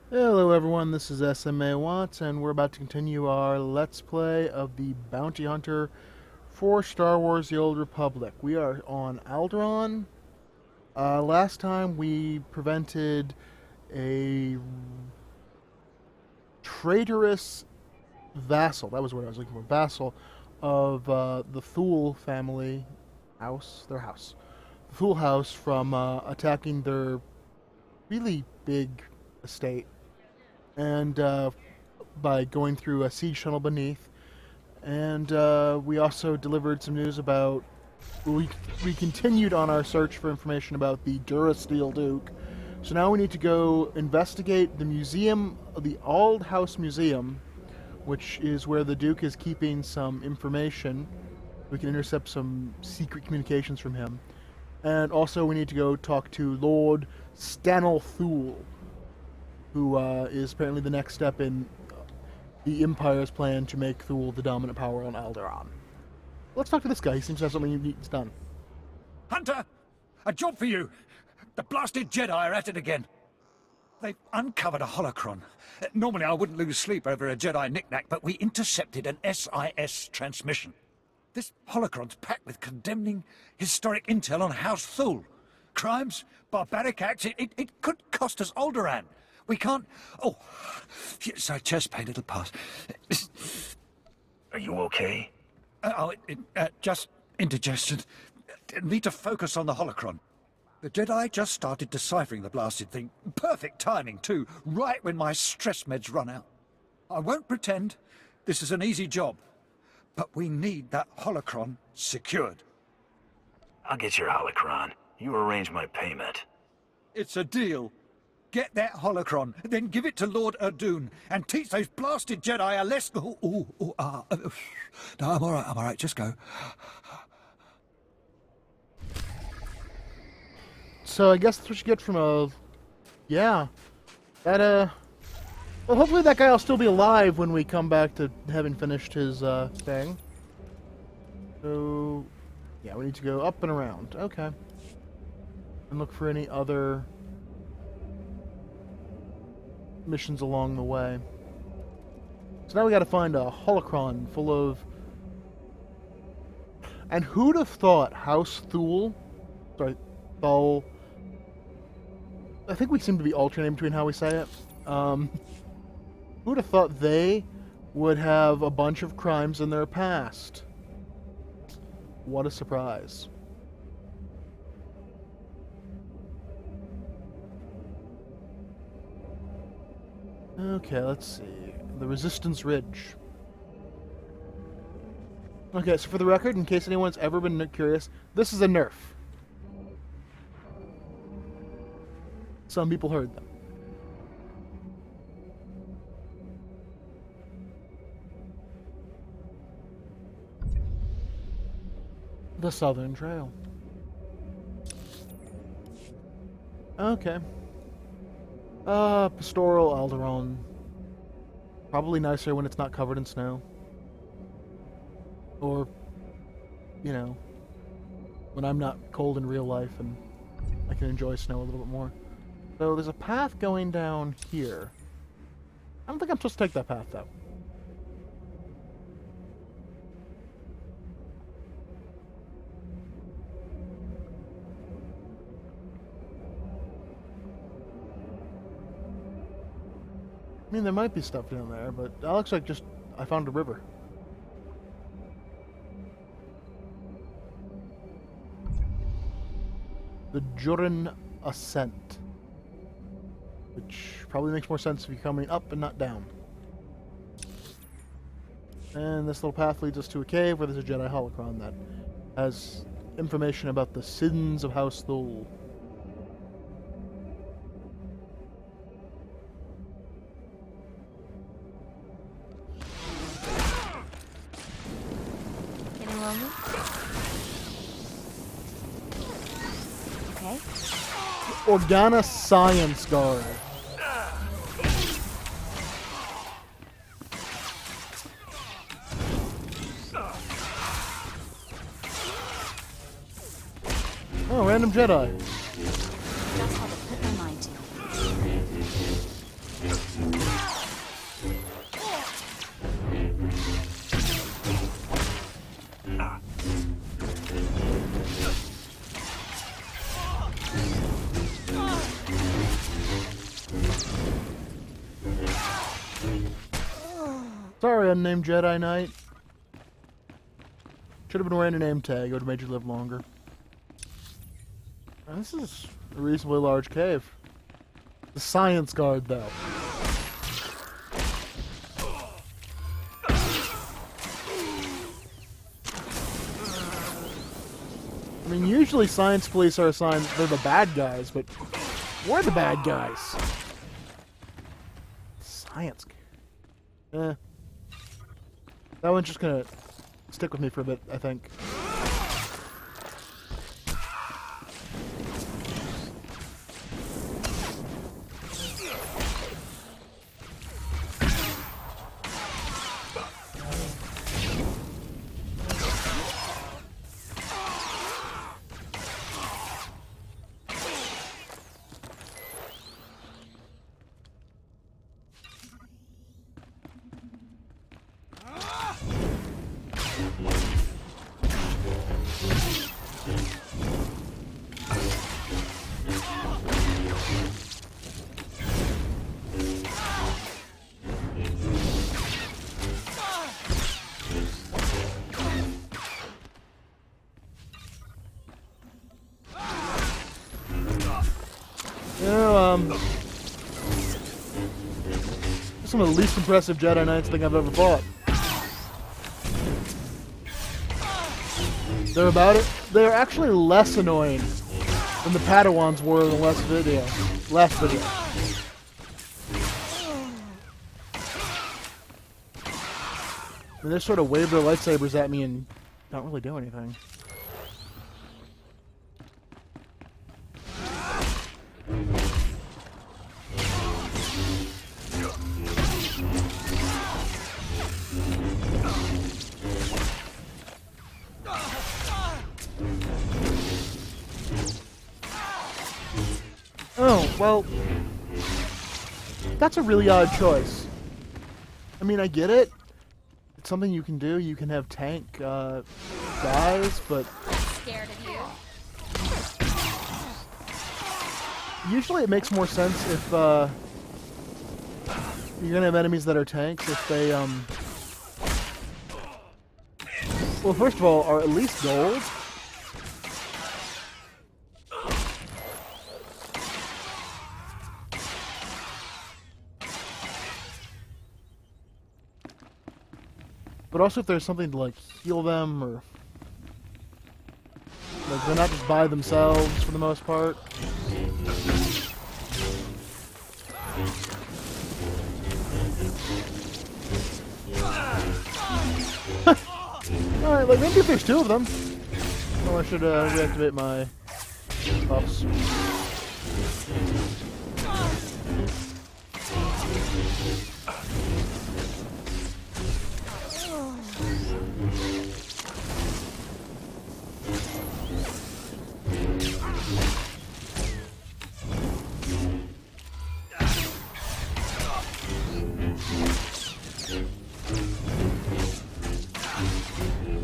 Hello everyone, this is SMA Watts, and we're about to continue our Let's Play of the Bounty Hunter for Star Wars The Old Republic. We are on Alderaan. Last time we prevented a traitorous vassal, that was what I was looking for, vassal of the Thule family house, their house. The Thule house from attacking their really big estate. And by going through a siege tunnel beneath. And we also delivered some news about. We continued on our search for information about the Durasteel Duke. So now we need to go investigate the museum, the Ald House Museum, which is where the Duke is keeping some information. We can intercept some secret communications from him. And also we need to go talk to Lord Stanel Thule, who is apparently the next step in the Empire's plan to make Thule the dominant power on Alderaan. Let's talk to this guy. He seems to have something he's done. Hunter! A job for you! The blasted Jedi are at it again. They've uncovered a holocron. Normally I wouldn't lose sleep over a Jedi knick-knack, but we intercepted an SIS transmission. This holocron's packed with condemning historic intel on House Thule. Crimes, barbaric acts, it could cost us Alderaan. We can't... Oh, sorry, chest pain, it'll pass. Are you okay? Just indigestion. Need to focus on the holocron. The Jedi just started deciphering the blasted thing. Perfect timing, too, right when my stress meds run out. I won't pretend this is an easy job, but we need that holocron secured. I'll get your holocron. You arrange my payment. It's a deal. Get that holocron, then give it to Lord Alderaan, and teach those blasted Jedi a lesson. No, I'm alright, just go. So I guess that's what you get from a... Yeah. That, well, hopefully that guy will still be alive when we come back to having finished his, thing. So... Yeah, we need to go up and around. Okay. And look for any other missions along the way. So now we gotta find a holocron full of... And who'd have thought House Thule... Sorry, Thule... I think we seem to be alternating between how we say it. Who'd have thought they would have a bunch of crimes in their past? What a surprise. Okay, let's see. The Resistance Ridge. Okay, so for the record, in case anyone's ever been curious, this is a nerf. Some people heard them. The Southern Trail. Okay. Pastoral Alderaan. Probably nicer when it's not covered in snow. Or, you know, when I'm not cold in real life and I can enjoy snow a little bit more. So there's a path going down here. I don't think I'm supposed to take that path, though. I mean, there might be stuff down there, but that looks like just... I found a river. The Jurin Ascent. Which probably makes more sense if you're coming up and not down. And this little path leads us to a cave where there's a Jedi holocron that has information about the sins of House Thule. Okay. Organa Science Guard. Oh, random Jedi. That's how to put my mind to. Sorry, unnamed Jedi Knight. Should have been wearing a name tag. It would have made you live longer. This is a reasonably large cave. The science guard, though. I mean, usually science police are assigned, they're the bad guys, but we're the bad guys. Science. Eh. That one's just gonna stick with me for a bit, I think. Some of the least impressive Jedi Knights thing I've ever fought. They're about it. They're actually less annoying than the Padawans were in the last video. And they sort of wave their lightsabers at me and don't really do anything. Oh, well, that's a really odd choice. I mean, I get it. It's something you can do. You can have tank guys, but Scared of you? Usually it makes more sense if you're gonna have enemies that are tanks if they well, first of all, are at least gold. But also if there's something to, like, heal them, or... like, they're not just by themselves, for the most part. Alright, like, maybe if there's two of them. Oh, I should, reactivate my buffs.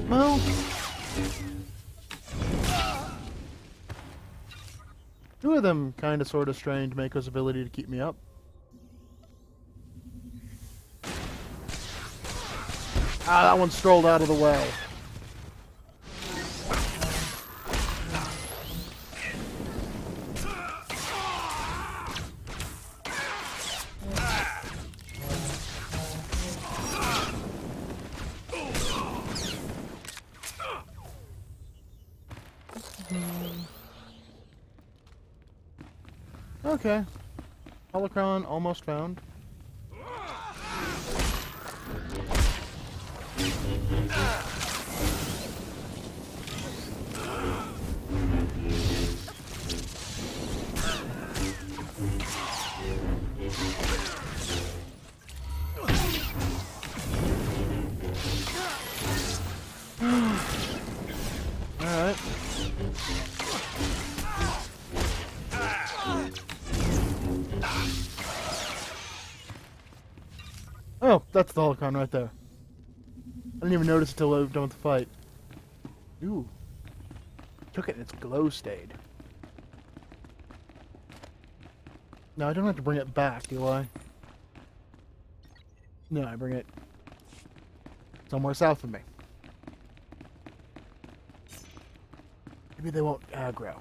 Well, two of them kind of sort of strained Mako's ability to keep me up. Ah, that one strolled out of the way. Okay. Holocron almost found. Alright. Oh, that's the holocron right there. I didn't even notice until I was done with the fight. Ooh. Took it and its glow stayed. Now I don't have to bring it back, do I? No, I bring it somewhere south of me. Maybe they won't aggro.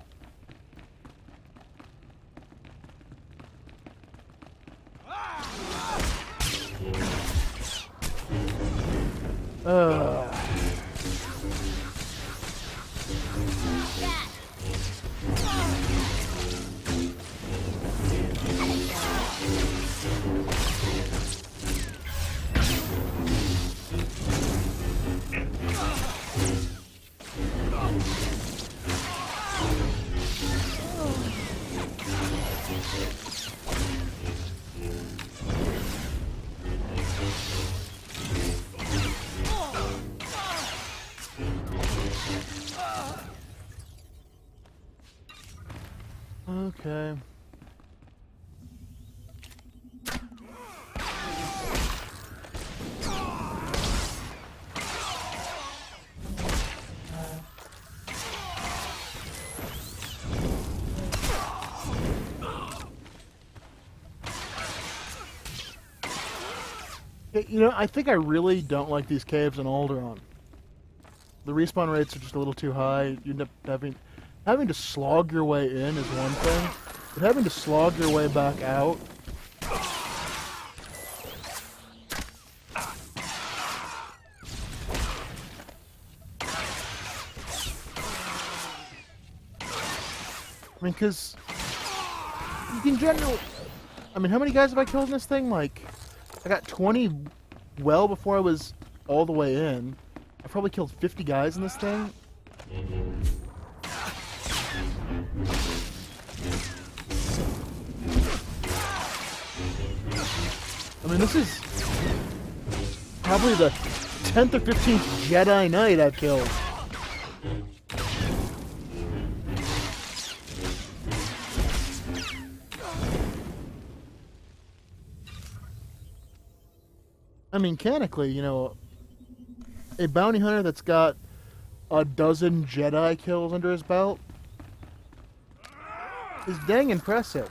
Okay. You know, I think I really don't like these caves in Alderaan. The respawn rates are just a little too high. You end up having to slog your way in is one thing, but having to slog your way back out. I mean, because you can generally... I mean, how many guys have I killed in this thing? Like, I got 20 well before I was all the way in. I probably killed 50 guys in this thing. I mean, this is probably the 10th or 15th Jedi Knight I've killed. I mean, mechanically, you know, a bounty hunter that's got a dozen Jedi kills under his belt is dang impressive.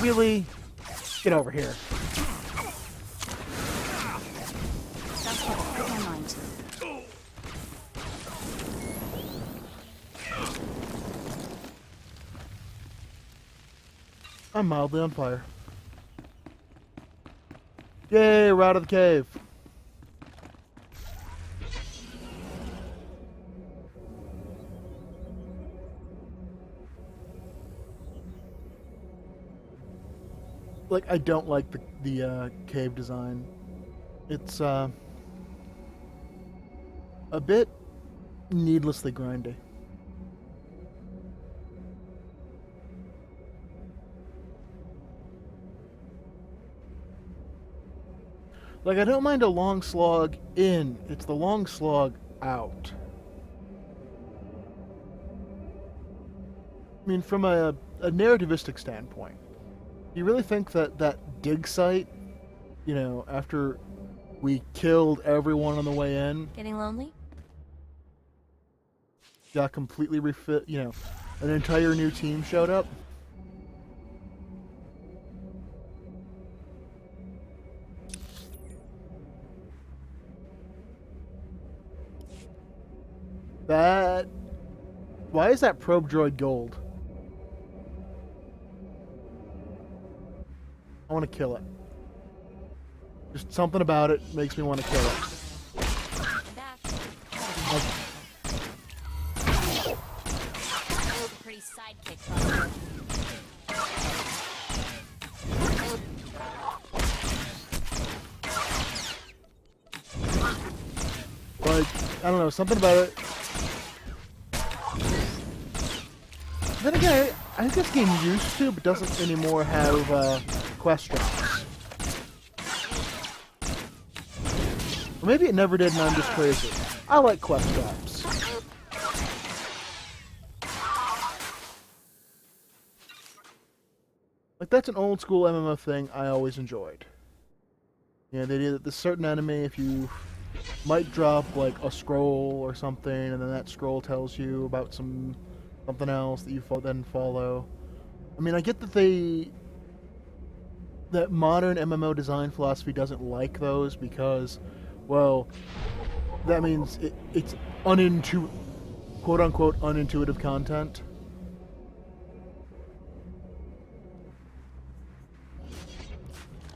Really? Get over here. I'm mildly on fire. Yay, we're out of the cave. Like, I don't like the cave design. It's a bit needlessly grindy. Like, I don't mind a long slog in, it's the long slog out. I mean, from a narrativistic standpoint, you really think that that dig site, you know, after we killed everyone on the way in, Getting lonely? got completely refit, you know, an entire new team showed up? Why is that probe droid gold? I want to kill it. Just something about it makes me want to kill it. Back. Okay. Pretty sidekick, huh? Like, I don't know, something about it. Then again, I think this game used to, but doesn't anymore have quest drops. Or maybe it never did and I'm just crazy. I like quest drops. Like, that's an old school MMO thing I always enjoyed. You know, the idea that this certain enemy, if you might drop like a scroll or something, and then that scroll tells you about something else that you then follow. I mean, I get that modern MMO design philosophy doesn't like those because, well, that means it's quote unquote unintuitive content.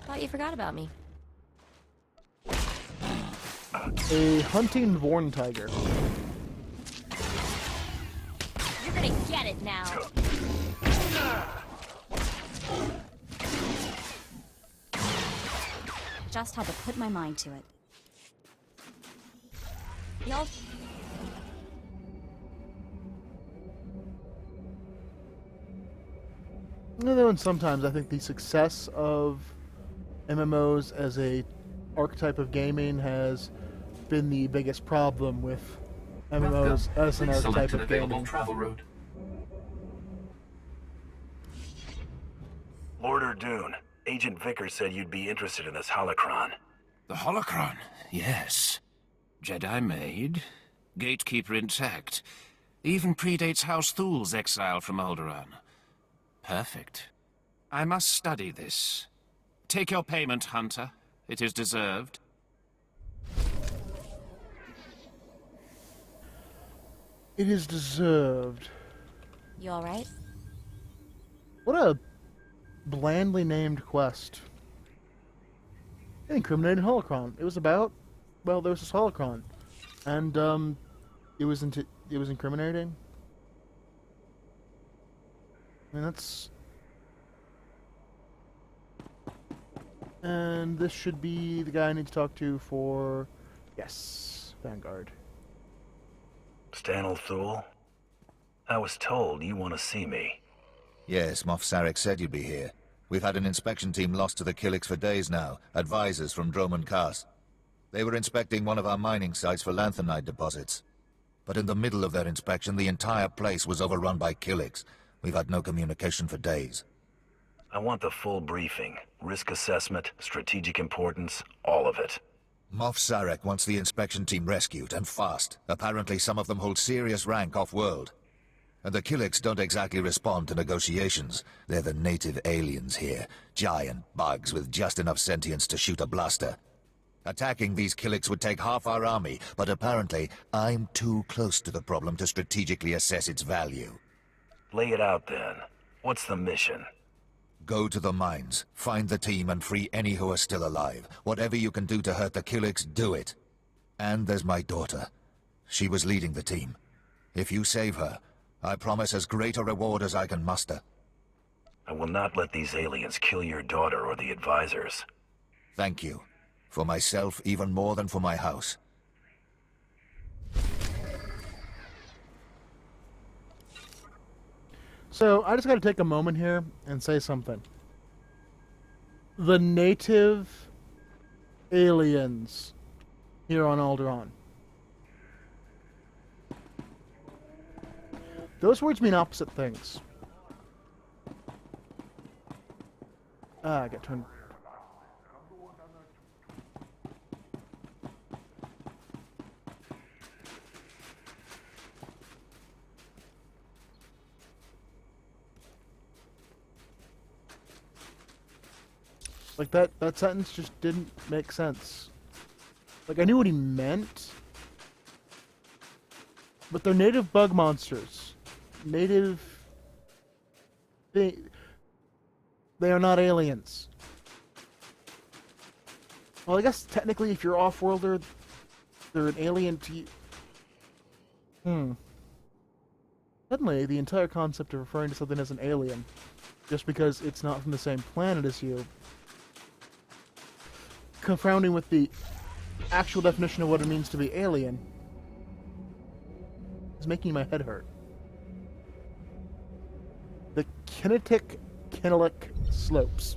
Thought you forgot about me. A hunting Vorn tiger. You're gonna get it now. Just had to put my mind to it. Y'all. And sometimes I think the success of MMOs as a archetype of gaming has been the biggest problem with MMOs as an archetype of gaming. Travel route. Lord Urdoon, Agent Vickers said you'd be interested in this holocron. The holocron, yes. Jedi made, gatekeeper intact. Even predates House Thul's exile from Alderaan. Perfect. I must study this. Take your payment, Hunter. It is deserved. It is deserved. You alright? What a blandly named quest. Incriminating holocron. It was about, well, there was this holocron, and it was incriminating. I mean, that's. And this should be the guy I need to talk to for, yes, Vanguard. Stanel Thule? I was told you want to see me. Yes, Moff Sarek said you'd be here. We've had an inspection team lost to the Killiks for days now, advisors from Droman Kaas. They were inspecting one of our mining sites for lanthanide deposits. But in the middle of their inspection, the entire place was overrun by Killiks. We've had no communication for days. I want the full briefing. Risk assessment, strategic importance, all of it. Moff Sarek wants the inspection team rescued, and fast. Apparently some of them hold serious rank off-world. And the Killiks don't exactly respond to negotiations. They're the native aliens here. Giant bugs with just enough sentience to shoot a blaster. Attacking these Killiks would take half our army, but apparently I'm too close to the problem to strategically assess its value. Lay it out then. What's the mission? Go to the mines, find the team, and free any who are still alive. Whatever you can do to hurt the Killiks, do it. And there's my daughter. She was leading the team. If you save her, I promise as great a reward as I can muster. I will not let these aliens kill your daughter or the advisors. Thank you. For myself, even more than for my house. So, I just gotta take a moment here and say something. The native aliens here on Alderaan. Those words mean opposite things. I got turned. Like that sentence just didn't make sense. Like, I knew what he meant, but they're native bug monsters. Native... They are not aliens. Well, I guess technically if you're off-worlder, they're an alien to you. Suddenly, the entire concept of referring to something as an alien, just because it's not from the same planet as you, confounding with the actual definition of what it means to be alien, is making my head hurt. The kinetic slopes.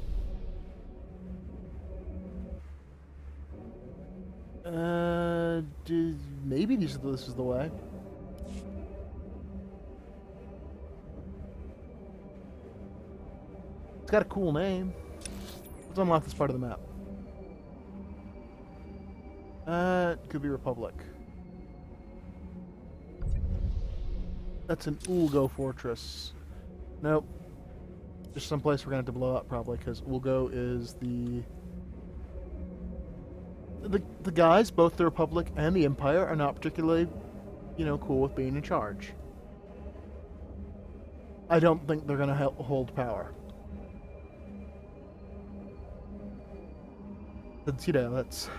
Maybe this is the way. It's got a cool name. Let's unlock this part of the map. It could be Republic. That's an Ulgo fortress. Nope. Just someplace we're gonna have to blow up probably, because Ulgo is the guys, both the Republic and the Empire, are not particularly, cool with being in charge. I don't think they're gonna hold power. That's that's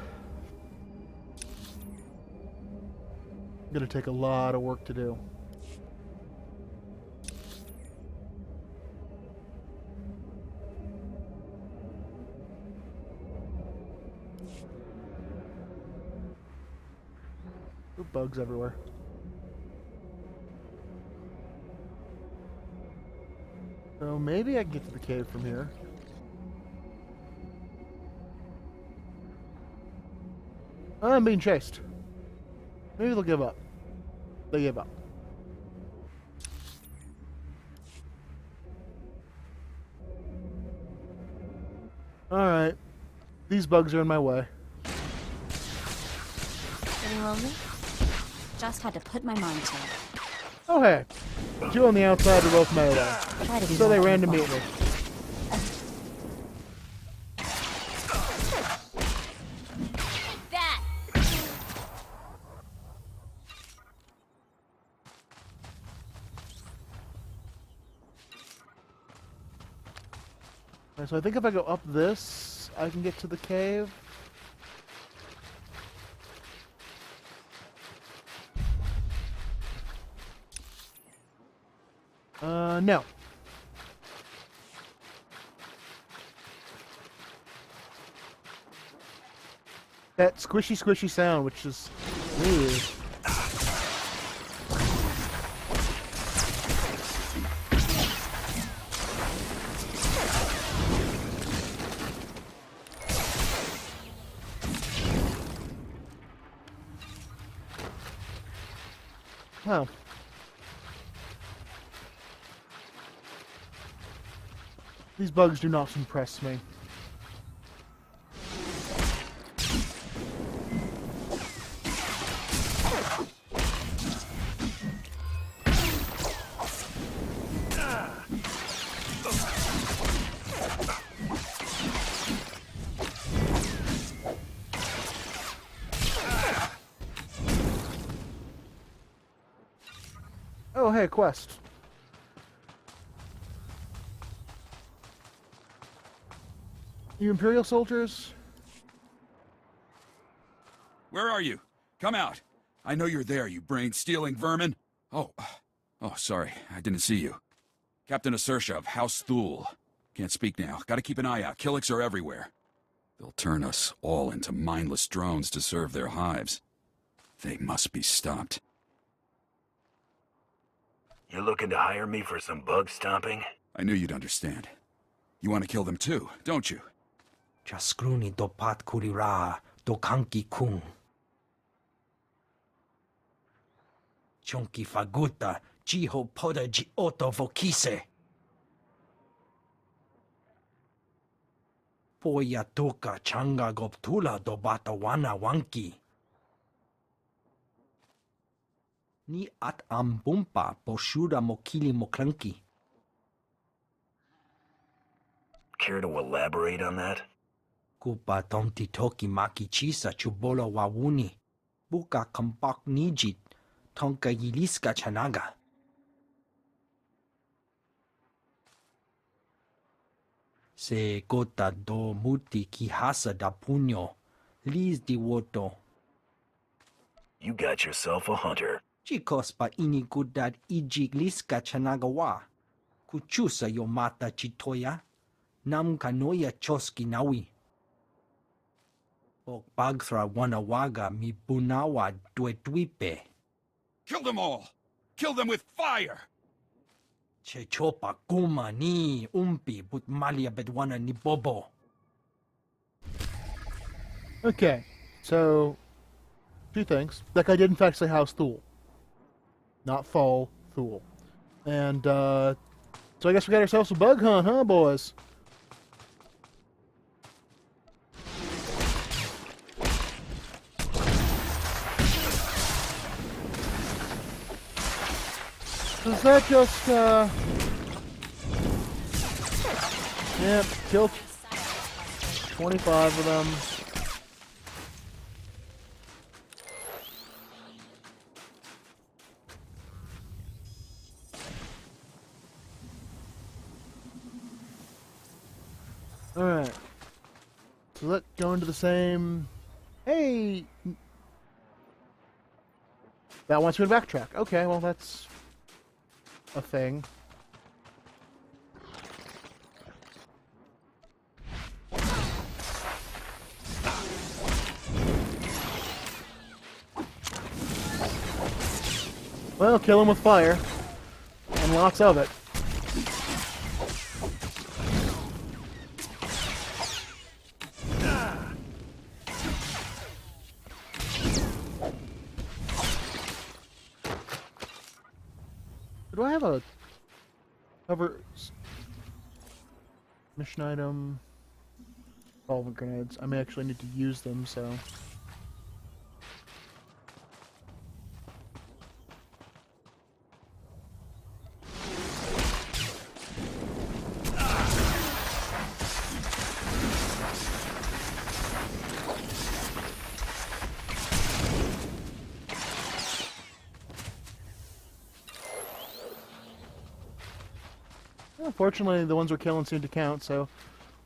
gonna take a lot of work to do. Bugs everywhere. So maybe I can get to the cave from here. I'm being chased. Maybe they'll give up. They give up. Alright. These bugs are in my way. Getting lonely? Just had to put my mind to it. Oh hey. Two on the outside are both melee. Try to be So they more ran to involved. meet me. That! Alright, so I think if I go up this, I can get to the cave. No. That squishy sound, which is weird. Wow. These bugs do not impress me. Oh, hey, quest. You Imperial soldiers? Where are you? Come out. I know you're there, you brain-stealing vermin. Oh, sorry. I didn't see you. Captain Asersha of House Thule. Can't speak now. Gotta keep an eye out. Killiks are everywhere. They'll turn us all into mindless drones to serve their hives. They must be stopped. You're looking to hire me for some bug stomping? I knew you'd understand. You want to kill them too, don't you? Chaskruni dopat kurira do kanki kung. Chonki faguta jiho poda ji oto vokise. Poya toka changa goptula do batawana wanki. Ni at ambumpa poshuda mokili moklanki. Care to elaborate on that? Kupa tonti toki maki chisa chubola wawuni. Buka kampak nijit. Tonka yiliska chanaga. Se gota do muti kihasa da puño. Liz di woto. You got yourself a hunter. Chicos pa inigudad ijig liska chanagawa. Kuchusa yo mata chitoya. Nam kanoya choski nawi. Ok bagthra wanawaga mi bunawa duetwipe. Kill them all! Kill them with fire! Chechopa kuma ni umpi but malia bedwana ni bobo. Okay, so two things. That guy did in fact say House Thule, not Fall Thule. And so I guess we got ourselves a bug hunt, huh, boys? Is that just Yep, killed 25 of them. Alright. So let's go into the same... Hey! That wants me to backtrack. Okay, well that's... a thing. Well, kill him with fire. And lots of it. Do I have a cover mission item? Solvent grenades. I may actually need to use them, so. Fortunately, the ones we're killing seem to count, so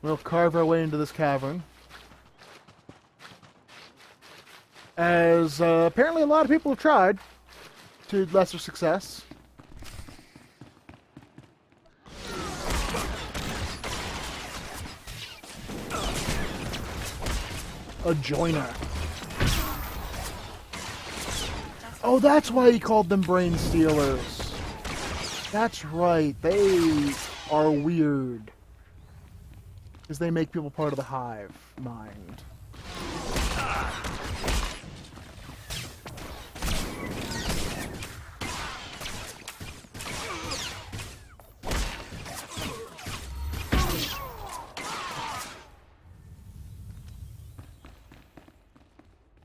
we'll carve our way into this cavern. As apparently a lot of people have tried, to lesser success. A joiner. Oh, that's why he called them brain stealers. That's right, they are weird. Because they make people part of the Hive mind.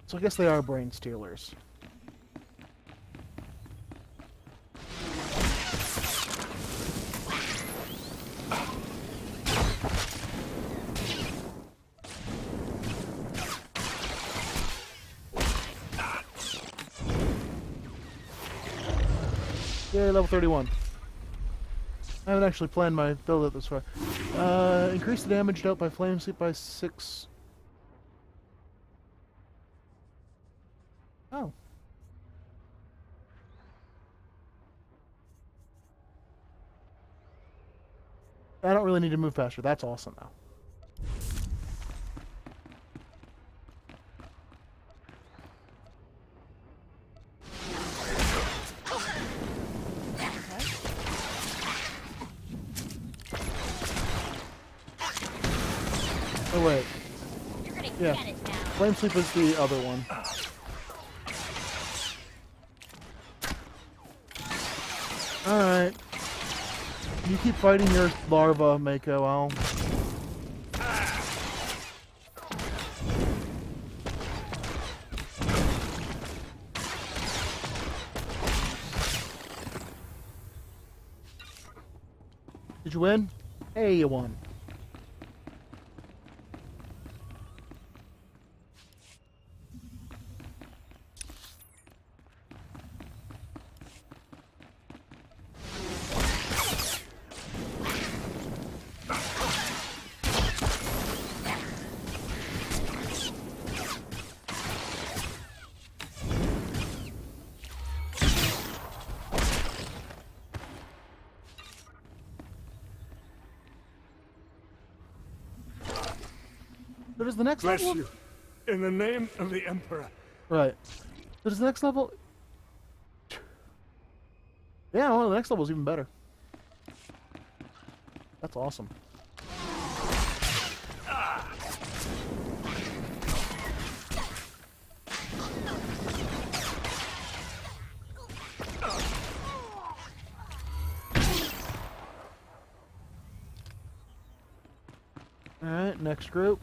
So I guess they are brain stealers. Yay, level 31. I haven't actually planned my build it this far. Increase the damage dealt by flame sweep by 6. Oh. I don't really need to move faster. That's awesome now. Oh wait. Yeah. Flame Sweep is the other one. Alright. You keep fighting your larva, Mako. I'll... Did you win? Hey, you won. What is the next Bless level? you. In the name of the Emperor. Right. What is the next level? Yeah, well, the next level is even better. That's awesome. Alright, next group.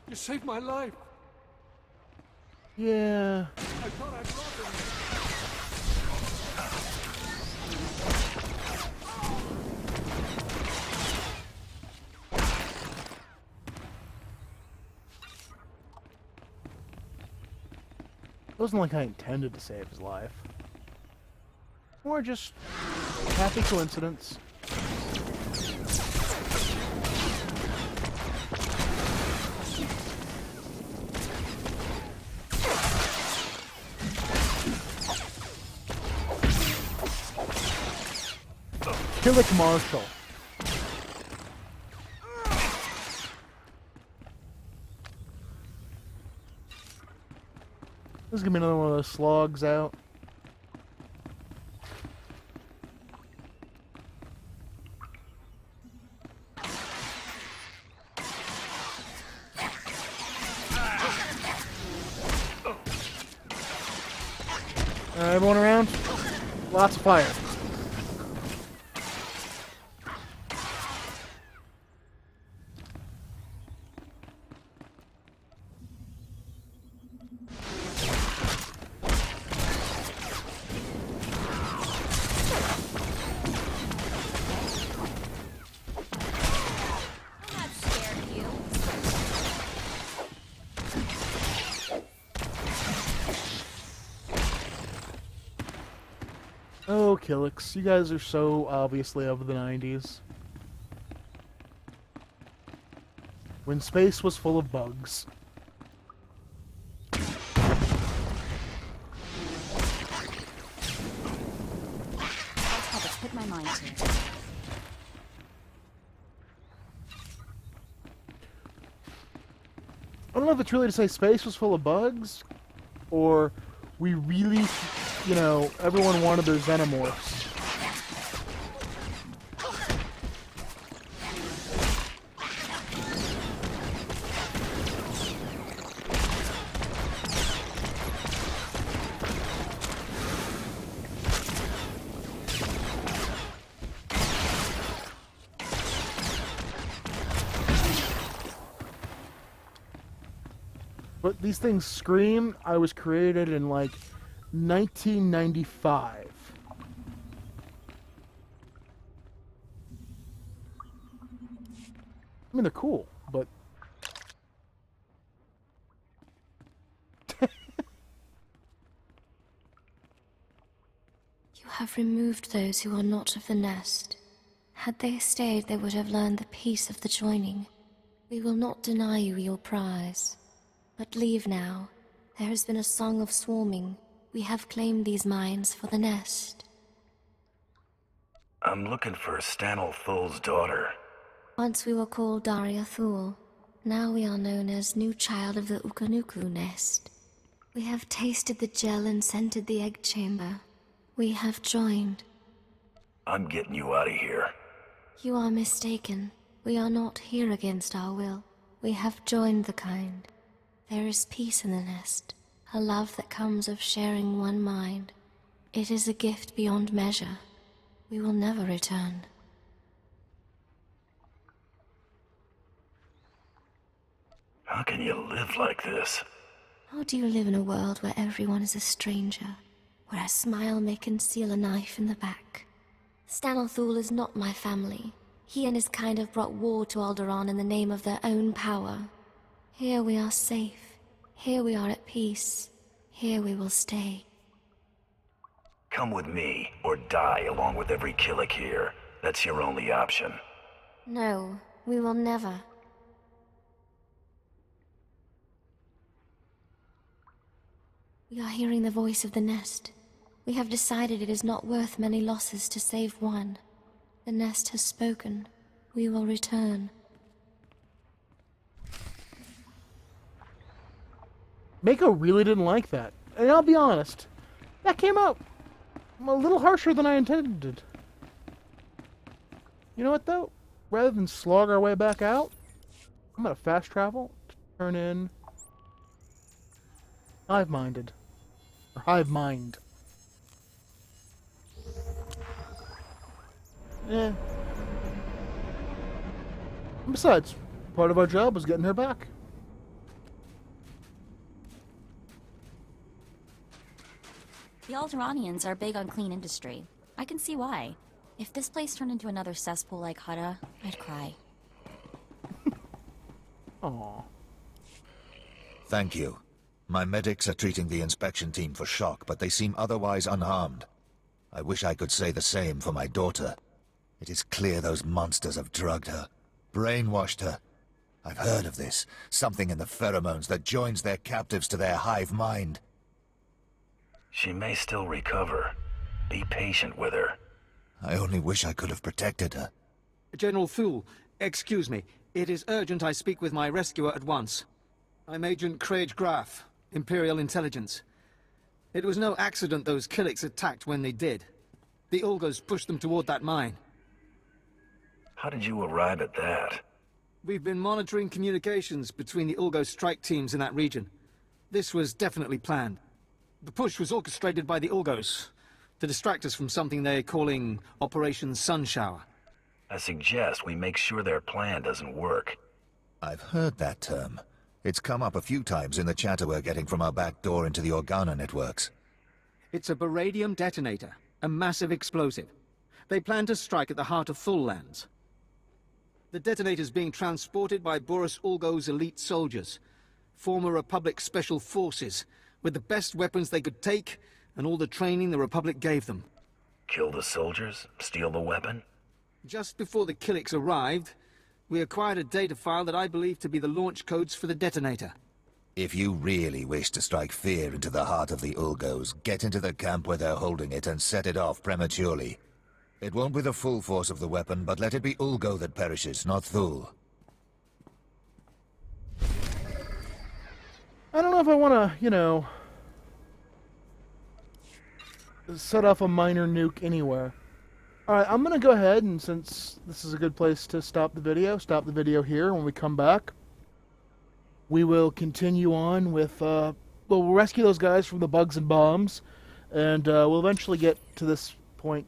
You saved my life. Yeah. I thought I'd It wasn't like I intended to save his life. Or just happy coincidence. Killick Marshall. This is gonna be another one of those slogs out. Everyone around? Lots of fire. Oh, Killix, you guys are so obviously of the 90s. When space was full of bugs. That's how to put my mind to. I don't know if it's really to say space was full of bugs, or we really, you know, everyone wanted their xenomorphs. But these things scream I was created in like 1995. I mean, they're cool, but... You have removed those who are not of the nest. Had they stayed, they would have learned the peace of the joining. We will not deny you your prize. But leave now. There has been a song of swarming. We have claimed these mines for the nest. I'm looking for Stanel Thul's daughter. Once we were called Daria Thul. Now we are known as new child of the Ukanuku nest. We have tasted the gel and scented the egg chamber. We have joined. I'm getting you out of here. You are mistaken. We are not here against our will. We have joined the kind. There is peace in the nest, a love that comes of sharing one mind. It is a gift beyond measure. We will never return. How can you live like this? How do you live in a world where everyone is a stranger, where a smile may conceal a knife in the back? Stanel Thul is not my family. He and his kind have brought war to Alderaan in the name of their own power. Here we are safe. Here we are at peace. Here we will stay. Come with me, or die along with every Killick here. That's your only option. No, we will never. We are hearing the voice of the nest. We have decided it is not worth many losses to save one. The nest has spoken. We will return. Mako really didn't like that. And I'll be honest, that came out a little harsher than I intended. You know what, though? Rather than slog our way back out, I'm gonna fast travel to turn in Hive-minded. Or Hive-mind. Yeah. And besides, part of our job was getting her back. The Alderaanians are big on clean industry. I can see why. If this place turned into another cesspool like Hutta, I'd cry. Aww. Thank you. My medics are treating the inspection team for shock, but they seem otherwise unharmed. I wish I could say the same for my daughter. It is clear those monsters have drugged her, brainwashed her. I've heard of this, something in the pheromones that joins their captives to their hive mind. She may still recover. Be patient with her. I only wish I could have protected her. General Thule, excuse me. It is urgent I speak with my rescuer at once. I'm Agent Craig Graff, Imperial Intelligence. It was no accident those Killiks attacked when they did. The Ulgos pushed them toward that mine. How did you arrive at that? We've been monitoring communications between the Ulgo strike teams in that region. This was definitely planned. The push was orchestrated by the Ulgos to distract us from something they're calling Operation Sunshower. I suggest we make sure their plan doesn't work. I've heard that term. It's come up a few times in the chatter we're getting from our back door into the Organa networks. It's a baradium detonator, a massive explosive. They plan to strike at the heart of Thule lands. The detonator's being transported by Boris Ulgo's elite soldiers, former Republic Special Forces, with the best weapons they could take and all the training the Republic gave them. Kill the soldiers? Steal the weapon? Just before the Killiks arrived, we acquired a data file that I believe to be the launch codes for the detonator. If you really wish to strike fear into the heart of the Ulgos, get into the camp where they're holding it and set it off prematurely. It won't be the full force of the weapon, but let it be Ulgo that perishes, not Thule. I don't know if I want to, you know, set off a minor nuke anywhere. Alright, I'm going to go ahead, and since this is a good place to stop the video here. When we come back, we will continue on with, well, we'll rescue those guys from the bugs and bombs, and we'll eventually get to this point.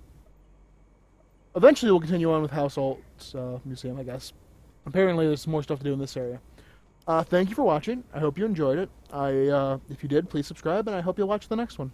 Eventually we'll continue on with House Alt's museum, I guess. Apparently there's some more stuff to do in this area. Thank you for watching. I hope you enjoyed it. If you did, please subscribe, and I hope you'll watch the next one.